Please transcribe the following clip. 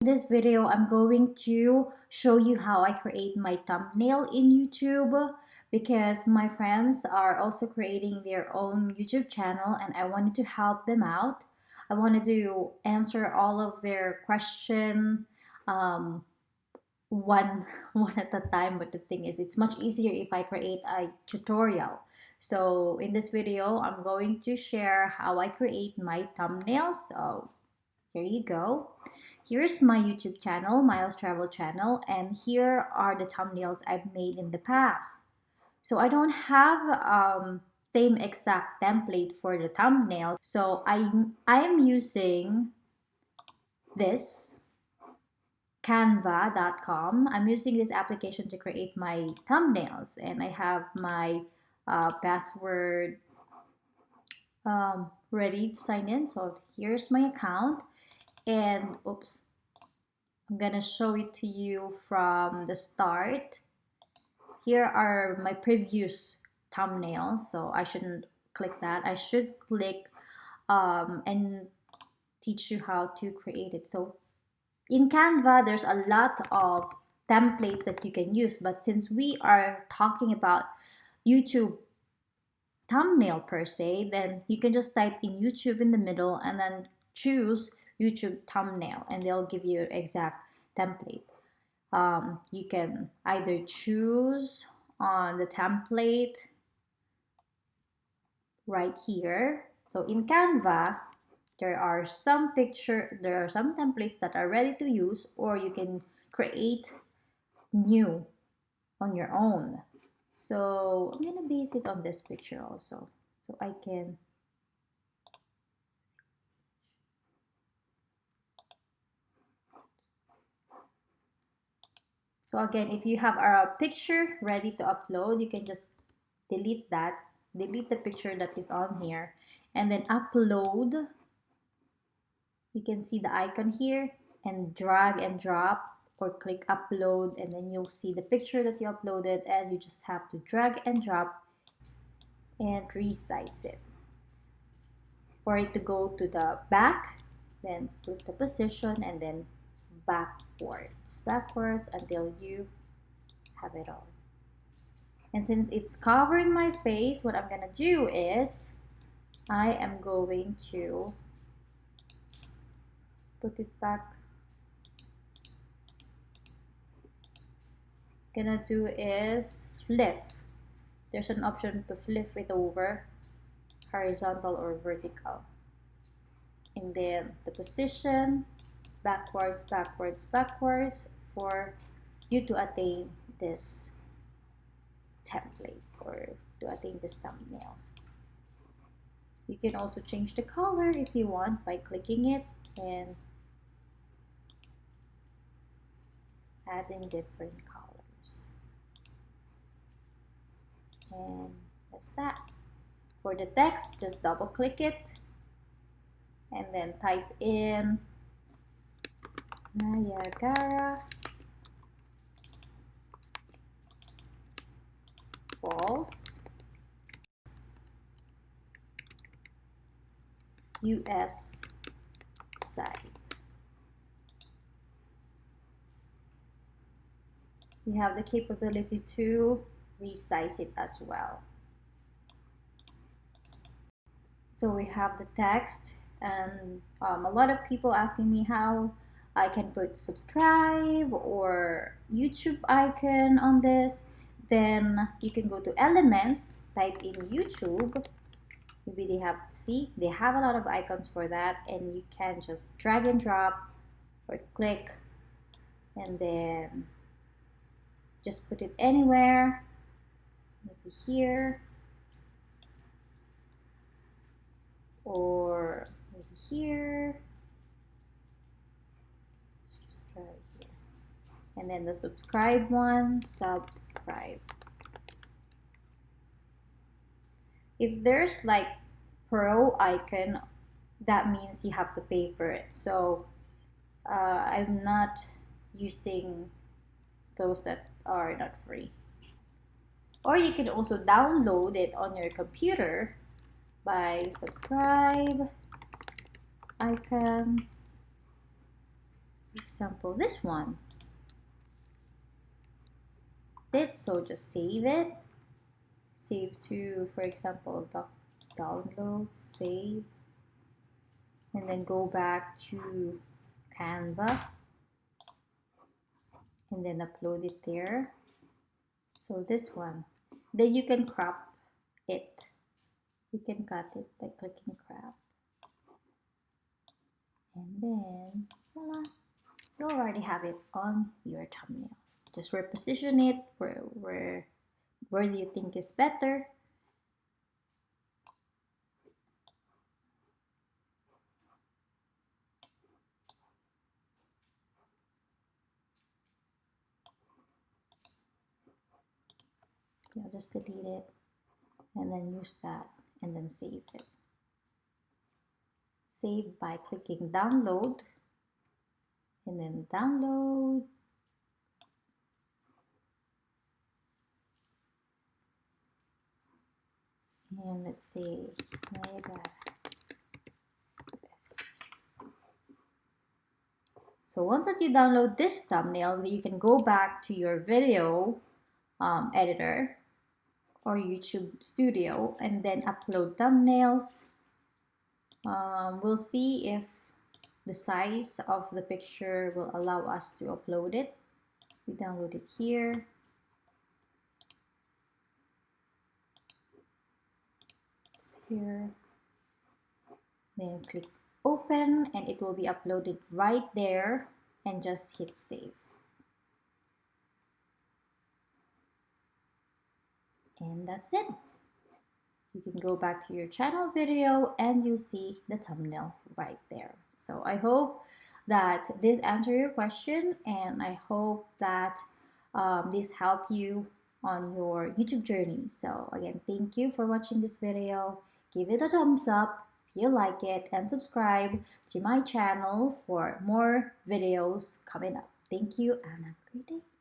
In this video, I'm going to show you how I create my thumbnail in YouTube because my friends are also creating their own YouTube channel and I wanted to help them out. I wanted to answer all of their questions um, one one at a time, but the thing is it's much easier if I create a tutorial. So in this video, I'm going to share how I create my thumbnails. So here you go. Here's my YouTube channel, Miles Travel Channel, and here are the thumbnails I've made in the past. So I don't have same exact template for the thumbnail. So I'm using this Canva.com. I'm using this application to create my thumbnails, and I have my password ready to sign in. So here's my account, and oops, I'm gonna show it to you from the start. Here are my previous thumbnails, so I shouldn't click that. I should click and teach you how to create it. So in Canva, there's a lot of templates that you can use, but since we are talking about YouTube thumbnail per se, then you can just type in YouTube in the middle and then choose YouTube thumbnail and they'll give you exact template. You can either choose on the template right here. So in Canva, there are some templates that are ready to use, or you can create new on your own. So I'm gonna base it on this picture also, so I can So again, if you have a picture ready to upload, you can just delete the picture that is on here, and then upload. You can see the icon here and drag and drop or click upload, and then you'll see the picture that you uploaded, and you just have to drag and drop and resize it. For it to go to the back, then put the position and then backwards until you have it all. And since it's covering my face, what I'm gonna do is I am going to put it back. Gonna do is flip. There's an option to flip it over, horizontal or vertical. And then the position, backwards for you to attain this template or to attain this thumbnail. You can also change the color if you want by clicking it and adding different colors. And that's that. For the text, just double click it and then type in Niagara Falls, US side. You have the capability to resize it as well. So we have the text, and a lot of people asking me how I can put subscribe or YouTube icon on this. Then you can go to elements, type in YouTube. Maybe they have a lot of icons for that, and you can just drag and drop or click and then just put it anywhere, maybe here or maybe here. Let's just try it here. And then the subscribe one, subscribe. If there's like pro icon, that means you have to pay for it. So I'm not using those that are not free. Or you can also download it on your computer by subscribe icon For example, this one. So just save it. Save to, for example, download, save, and then go back to Canva and then upload it there. So this one. Then you can crop it. You can cut it by clicking crop. And then, voila, you already have it on your thumbnails. Just reposition it where do you think is better. Yeah, just delete it and then use that and then save it. Save by clicking download and then download. And let's say Niagara. So once that you download this thumbnail, you can go back to your video editor or YouTube Studio and then upload thumbnails. We'll see if the size of the picture will allow us to upload it. We download it here. Here. Then click open and it will be uploaded right there and just hit save. And that's it. You can go back to your channel video and you'll see the thumbnail right there. So I hope that this answered your question, and I hope that this helped you on your YouTube journey. So again, thank you for watching this video. Give it a thumbs up if you like it and subscribe to my channel for more videos coming up. Thank you and have a great day.